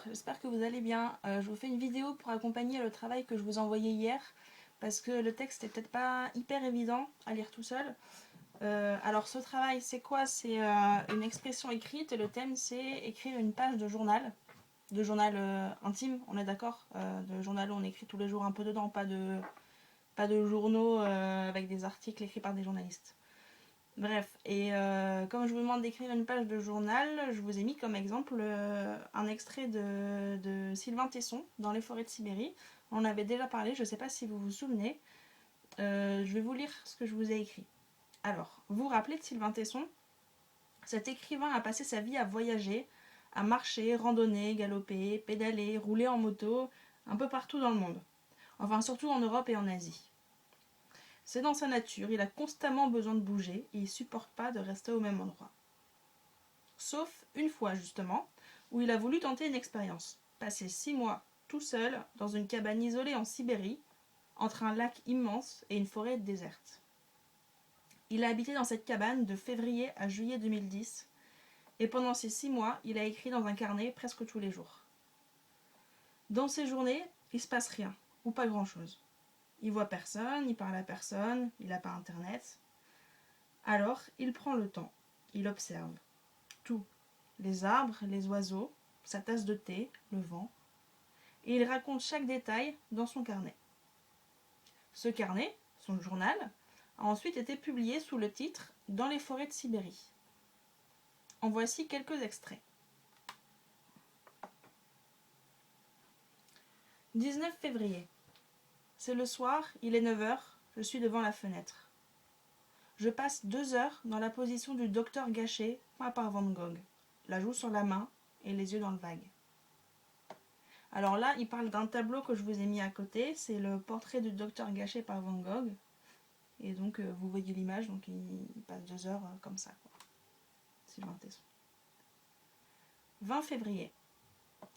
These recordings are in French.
j'espère que vous allez bien. Je vous fais une vidéo pour accompagner le travail que je vous ai envoyé hier, parce que le texte est peut-être pas hyper évident à lire tout seul. Alors ce travail, c'est quoi? C'est une expression écrite et le thème c'est écrire une page de journal intime, on est d'accord, de journal où on écrit tous les jours un peu dedans, pas de journaux avec des articles écrits par des journalistes. Bref, et comme je vous demande d'écrire une page de journal, je vous ai mis comme exemple un extrait de Sylvain Tesson dans Les forêts de Sibérie. On en avait déjà parlé, je ne sais pas si vous vous souvenez. Je vais vous lire ce que je vous ai écrit. Alors, vous vous rappelez de Sylvain Tesson? Cet écrivain a passé sa vie à voyager, à marcher, randonner, galoper, pédaler, rouler en moto, un peu partout dans le monde. Enfin, surtout en Europe et en Asie. C'est dans sa nature, il a constamment besoin de bouger et il supporte pas de rester au même endroit. Sauf une fois justement, où il a voulu tenter une expérience. Passer 6 mois tout seul dans une cabane isolée en Sibérie, entre un lac immense et une forêt déserte. Il a habité dans cette cabane de février à juillet 2010, et pendant ces 6 mois, il a écrit dans un carnet presque tous les jours. Dans ces journées, il se passe rien, ou pas grand-chose. Il voit personne, il parle à personne, il n'a pas internet. Alors, il prend le temps, il observe tout. Les arbres, les oiseaux, sa tasse de thé, le vent. Et il raconte chaque détail dans son carnet. Ce carnet, son journal, a ensuite été publié sous le titre Dans les forêts de Sibérie. En voici quelques extraits. 19 février. C'est le soir, il est 9h, je suis devant la fenêtre. Je passe 2 heures dans la position du docteur Gachet, peint par Van Gogh, la joue sur la main et les yeux dans le vague. Alors là, il parle d'un tableau que je vous ai mis à côté, c'est le portrait du docteur Gachet par Van Gogh. Et donc vous voyez l'image, donc il passe 2 heures comme ça, quoi. Sylvain Tesson. 20 février.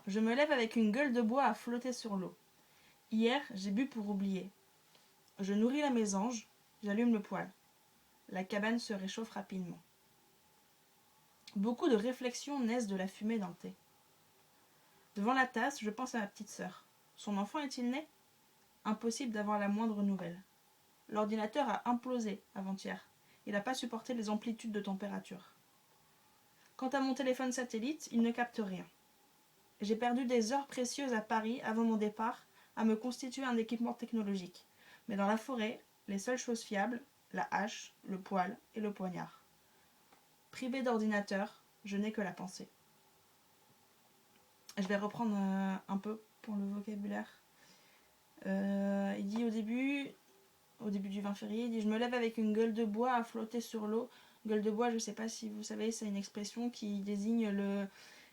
Je me lève avec une gueule de bois à flotter sur l'eau. Hier, j'ai bu pour oublier. Je nourris la mésange, j'allume le poêle. La cabane se réchauffe rapidement. Beaucoup de réflexions naissent de la fumée d'un thé. Devant la tasse, je pense à ma petite sœur. Son enfant est-il né? Impossible d'avoir la moindre nouvelle. L'ordinateur a implosé avant-hier. Il n'a pas supporté les amplitudes de température. Quant à mon téléphone satellite, il ne capte rien. J'ai perdu des heures précieuses à Paris avant mon départ à me constituer un équipement technologique. Mais dans la forêt, les seules choses fiables, la hache, le poêle et le poignard. Privé d'ordinateur, je n'ai que la pensée. Je vais reprendre un peu pour le vocabulaire. Il dit au début du 20 février, il dit « Je me lève avec une gueule de bois à flotter sur l'eau ». Gueule de bois, je ne sais pas si vous savez, c'est une expression qui désigne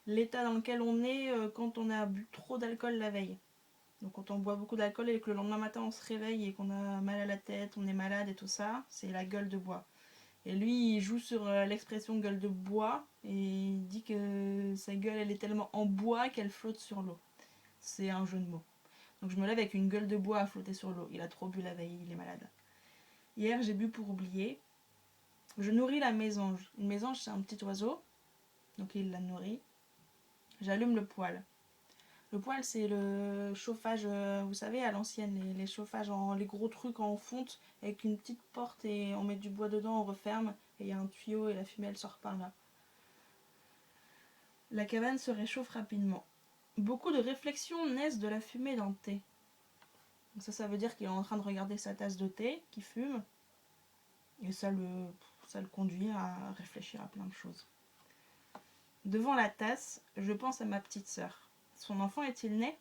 l'état dans lequel on est quand on a bu trop d'alcool la veille. Donc quand on boit beaucoup d'alcool et que le lendemain matin on se réveille et qu'on a mal à la tête, on est malade et tout ça, c'est la gueule de bois. Et lui, il joue sur l'expression gueule de bois et il dit que sa gueule, elle est tellement en bois qu'elle flotte sur l'eau. C'est un jeu de mots. Donc je me lève avec une gueule de bois à flotter sur l'eau. Il a trop bu la veille, il est malade. Hier, j'ai bu pour oublier. Je nourris la mésange. Une mésange, c'est un petit oiseau. Donc il la nourrit. J'allume le poêle. Le poêle, c'est le chauffage, vous savez, à l'ancienne, les chauffages, les gros trucs en fonte, avec une petite porte et on met du bois dedans, on referme, et il y a un tuyau et la fumée, elle sort par là. La cabane se réchauffe rapidement. Beaucoup de réflexions naissent de la fumée dans le thé. Donc ça veut dire qu'il est en train de regarder sa tasse de thé, qui fume, et ça le conduit à réfléchir à plein de choses. Devant la tasse, je pense à ma petite sœur. Son enfant est-il né?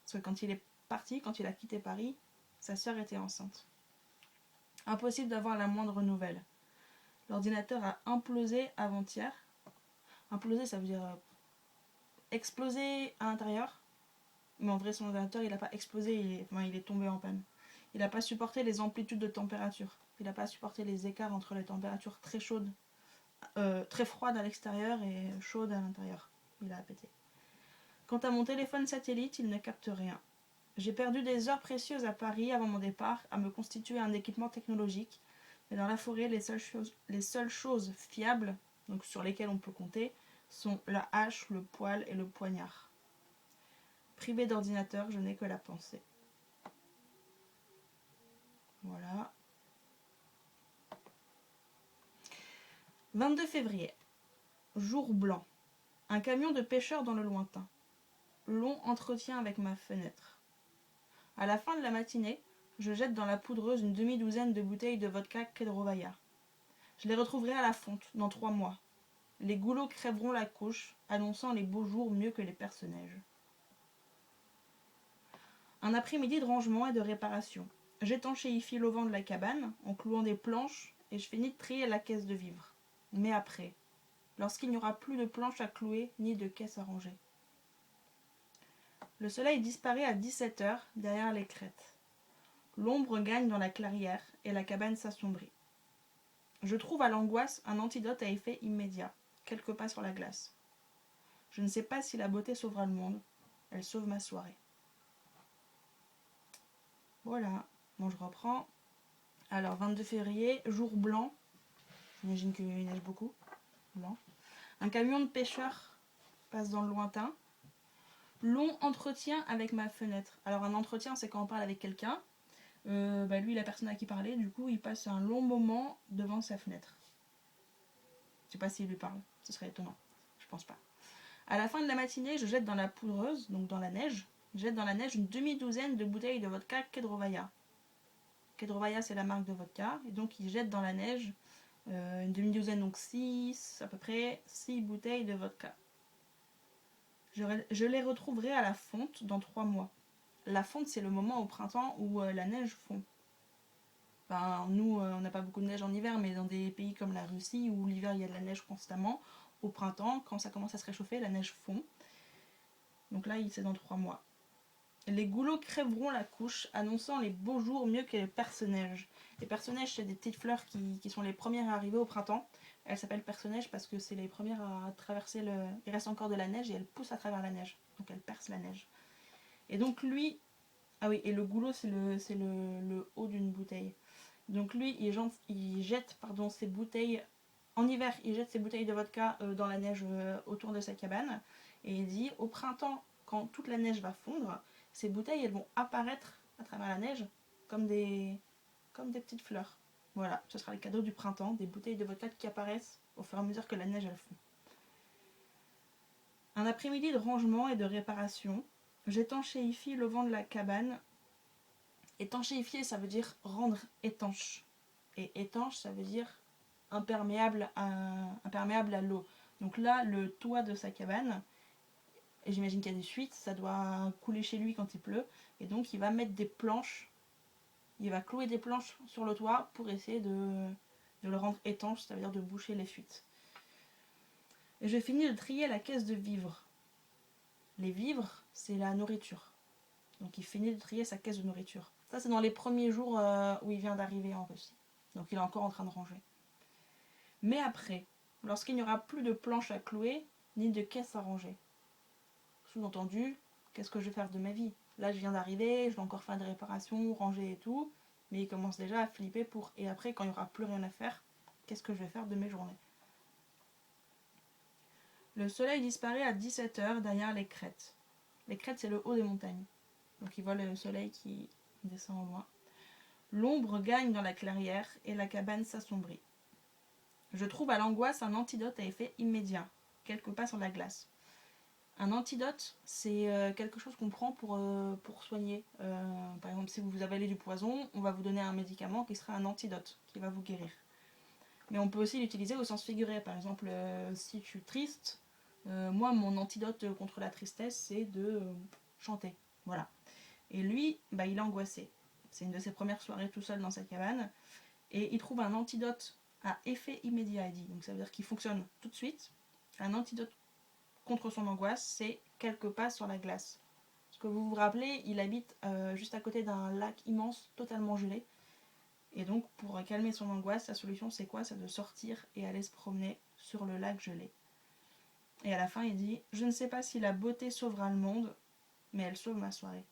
Parce que quand il est parti, quand il a quitté Paris, sa sœur était enceinte. Impossible d'avoir la moindre nouvelle. L'ordinateur a implosé avant-hier. Imploser, ça veut dire exploser à l'intérieur. Mais en vrai, son ordinateur, il n'a pas explosé, il est tombé en panne. Il n'a pas supporté les amplitudes de température. Il n'a pas supporté les écarts entre les températures très chaudes, très froides à l'extérieur et chaudes à l'intérieur. Il a pété. Quant à mon téléphone satellite, il ne capte rien. J'ai perdu des heures précieuses à Paris avant mon départ à me constituer un équipement technologique. Mais dans la forêt, les seules choses fiables, donc sur lesquelles on peut compter, sont la hache, le poêle et le poignard. Privé d'ordinateur, je n'ai que la pensée. Voilà. 22 février. Jour blanc. Un camion de pêcheurs dans le lointain. Long entretien avec ma fenêtre. À la fin de la matinée, je jette dans la poudreuse une demi-douzaine de bouteilles de vodka Kedrovaya. Je les retrouverai à la fonte dans 3 mois. Les goulots crèveront la couche, annonçant les beaux jours mieux que les perce-neige. Un après-midi de rangement et de réparation. J'étanchéifie l'auvent de la cabane en clouant des planches et je finis de trier la caisse de vivres. Mais après, lorsqu'il n'y aura plus de planches à clouer ni de caisse à ranger. Le soleil disparaît à 17h derrière les crêtes. L'ombre gagne dans la clairière et la cabane s'assombrit. Je trouve à l'angoisse un antidote à effet immédiat, quelques pas sur la glace. Je ne sais pas si la beauté sauvera le monde, elle sauve ma soirée. Voilà, bon je reprends. Alors 22 février, jour blanc, j'imagine qu'il neige beaucoup, blanc. Un camion de pêcheurs passe dans le lointain. Long entretien avec ma fenêtre. Alors un entretien, c'est quand on parle avec quelqu'un. Lui, la personne à qui parler, du coup, il passe un long moment devant sa fenêtre. Je sais pas s'il lui parle, ce serait étonnant. Je pense pas. À la fin de la matinée, je jette dans la poudreuse, donc dans la neige, une demi-douzaine de bouteilles de vodka Kedrovaya. Kedrovaya, c'est la marque de vodka, et donc il jette dans la neige une demi-douzaine, donc 6, à peu près 6 bouteilles de vodka. Je les retrouverai à la fonte dans 3 mois. La fonte, c'est le moment au printemps où la neige fond. Enfin, nous, on n'a pas beaucoup de neige en hiver, mais dans des pays comme la Russie, où l'hiver, il y a de la neige constamment, au printemps, quand ça commence à se réchauffer, la neige fond. Donc là, c'est dans 3 mois. Les goulots crèveront la couche, annonçant les beaux jours mieux que les perce-neige. Les perce-neige, c'est des petites fleurs qui sont les premières à arriver au printemps. Elles s'appellent perce-neige parce que c'est les premières à traverser le... Il reste encore de la neige et elles poussent à travers la neige. Donc elles percent la neige. Et donc lui... Ah oui, et le goulot, c'est le haut d'une bouteille. Donc lui, il jette ses bouteilles... En hiver, il jette ses bouteilles de vodka dans la neige autour de sa cabane. Et il dit, au printemps, quand toute la neige va fondre, ces bouteilles, elles vont apparaître à travers la neige comme des petites fleurs. Voilà, ce sera le cadeau du printemps, des bouteilles de vodka qui apparaissent au fur et à mesure que la neige elle fond. Un après-midi de rangement et de réparation, j'étanchéifie l'auvent de la cabane. Étanchéifier, ça veut dire rendre étanche. Et étanche, ça veut dire imperméable à l'eau. Donc là, le toit de sa cabane, et j'imagine qu'il y a des fuites, ça doit couler chez lui quand il pleut, et donc il va mettre des planches, il va clouer des planches sur le toit pour essayer de le rendre étanche, ça veut dire de boucher les fuites. Et je finis de trier la caisse de vivres. Les vivres, c'est la nourriture. Donc il finit de trier sa caisse de nourriture. Ça, c'est dans les premiers jours où il vient d'arriver en Russie. Donc il est encore en train de ranger. Mais après, lorsqu'il n'y aura plus de planches à clouer, ni de caisse à ranger. Sous-entendu, qu'est-ce que je vais faire de ma vie? Là, je viens d'arriver, je dois encore faire des réparations, ranger et tout. Mais il commence déjà à flipper pour... Et après, quand il n'y aura plus rien à faire, qu'est-ce que je vais faire de mes journées? Le soleil disparaît à 17h derrière les crêtes. Les crêtes, c'est le haut des montagnes. Donc il voit le soleil qui descend au loin. L'ombre gagne dans la clairière et la cabane s'assombrit. Je trouve à l'angoisse un antidote à effet immédiat, quelques pas sur la glace. Un antidote, c'est quelque chose qu'on prend pour soigner. Par exemple, si vous avalez du poison, on va vous donner un médicament qui sera un antidote, qui va vous guérir. Mais on peut aussi l'utiliser au sens figuré. Par exemple, si je suis triste, moi, mon antidote contre la tristesse, c'est de chanter. Voilà. Et lui, il est angoissé. C'est une de ses premières soirées tout seul dans sa cabane. Et il trouve un antidote à effet immédiat, il dit. Donc ça veut dire qu'il fonctionne tout de suite. Un antidote contre son angoisse, c'est quelques pas sur la glace. Parce que vous vous rappelez, il habite juste à côté d'un lac immense, totalement gelé. Et donc, pour calmer son angoisse, la solution, c'est quoi? C'est de sortir et aller se promener sur le lac gelé. Et à la fin, il dit « Je ne sais pas si la beauté sauvera le monde, mais elle sauve ma soirée. »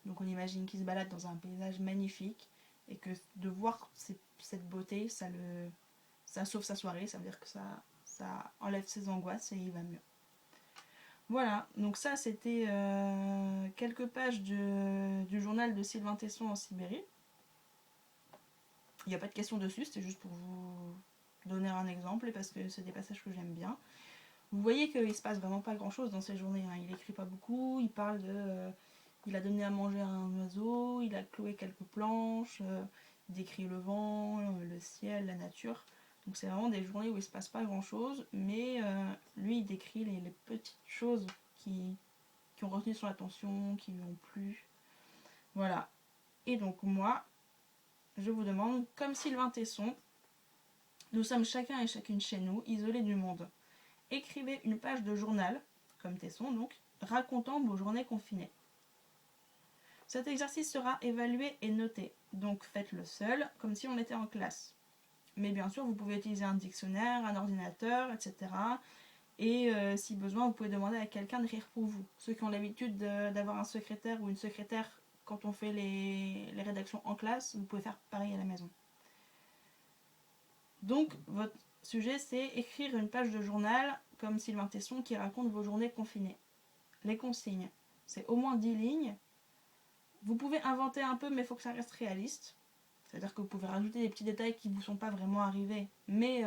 Donc on imagine qu'il se balade dans un paysage magnifique et que de voir cette beauté, ça sauve sa soirée, ça veut dire que ça enlève ses angoisses et il va mieux. Voilà, donc ça c'était quelques pages du journal de Sylvain Tesson en Sibérie. Il n'y a pas de question dessus, c'était juste pour vous donner un exemple et parce que c'est des passages que j'aime bien. Vous voyez qu'il se passe vraiment pas grand chose dans ces journées, hein. Il écrit pas beaucoup, il parle de. Il a donné à manger à un oiseau, il a cloué quelques planches, il décrit le vent, le ciel, la nature. Donc c'est vraiment des journées où il se passe pas grand chose, mais lui il décrit les petites choses qui ont retenu son attention, qui lui ont plu. Voilà. Et donc moi, je vous demande, comme Sylvain Tesson, nous sommes chacun et chacune chez nous, isolés du monde. Écrivez une page de journal, comme Tesson donc, racontant vos journées confinées. Cet exercice sera évalué et noté, donc faites-le seul, comme si on était en classe. Mais bien sûr, vous pouvez utiliser un dictionnaire, un ordinateur, etc. Et si besoin, vous pouvez demander à quelqu'un d'écrire pour vous. Ceux qui ont l'habitude d'avoir un secrétaire ou une secrétaire quand on fait les rédactions en classe, vous pouvez faire pareil à la maison. Donc, votre sujet, c'est écrire une page de journal comme Sylvain Tesson qui raconte vos journées confinées. Les consignes, c'est au moins 10 lignes. Vous pouvez inventer un peu, mais il faut que ça reste réaliste. C'est-à-dire que vous pouvez rajouter des petits détails qui ne vous sont pas vraiment arrivés. Mais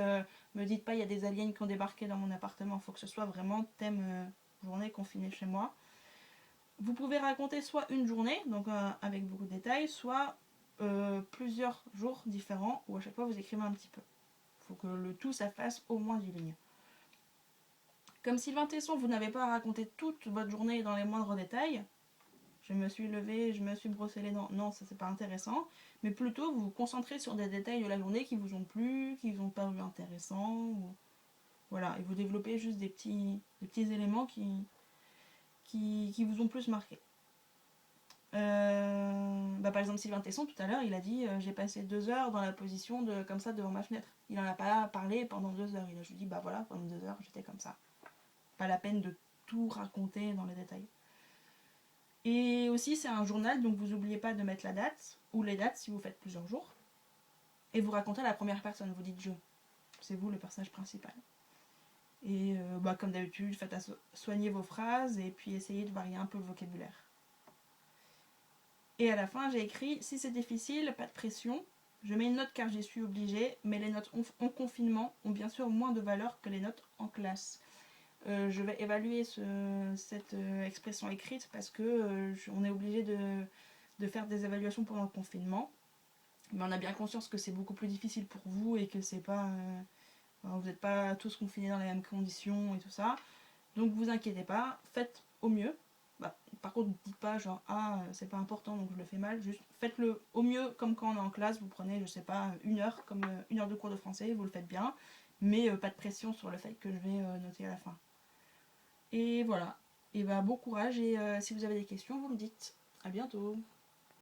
me dites pas, il y a des aliens qui ont débarqué dans mon appartement. Il faut que ce soit vraiment thème journée confinée chez moi. Vous pouvez raconter soit une journée, donc avec beaucoup de détails, soit plusieurs jours différents, où à chaque fois vous écrivez un petit peu. Il faut que le tout, ça fasse au moins 10 lignes. Comme Sylvain Tesson, vous n'avez pas à raconter toute votre journée dans les moindres détails. Je me suis levée, je me suis brossé les dents. Non, ça c'est pas intéressant. Mais plutôt vous vous concentrez sur des détails de la journée qui vous ont plu, qui vous ont paru intéressants. Voilà, et vous développez juste des petits éléments qui vous ont plus marqué. Par exemple, Sylvain Tesson, tout à l'heure, il a dit j'ai passé 2 heures dans la position de comme ça devant ma fenêtre. Il n'en a pas parlé pendant 2 heures. Il a juste dit bah voilà, pendant 2 heures, j'étais comme ça. Pas la peine de tout raconter dans les détails. Et aussi, c'est un journal, donc vous n'oubliez pas de mettre la date, ou les dates si vous faites plusieurs jours. Et vous racontez à la première personne, vous dites je. C'est vous le personnage principal. Et comme d'habitude, faites soigner vos phrases et puis essayez de varier un peu le vocabulaire. Et à la fin, j'ai écrit si c'est difficile, pas de pression. Je mets une note car j'y suis obligée, mais les notes en confinement ont bien sûr moins de valeur que les notes en classe. Je vais évaluer cette expression écrite parce que on est obligé de faire des évaluations pendant le confinement. Mais on a bien conscience que c'est beaucoup plus difficile pour vous et que c'est pas, vous n'êtes pas tous confinés dans les mêmes conditions et tout ça. Donc vous inquiétez pas, faites au mieux. Par contre, dites pas genre c'est pas important donc je le fais mal. Juste faites-le au mieux comme quand on est en classe. Vous prenez, je sais pas, 1 heure comme 1 heure de cours de français, vous le faites bien. Mais pas de pression sur le fait que je vais noter à la fin. Et voilà. Et bon courage et si vous avez des questions, vous me dites. À bientôt.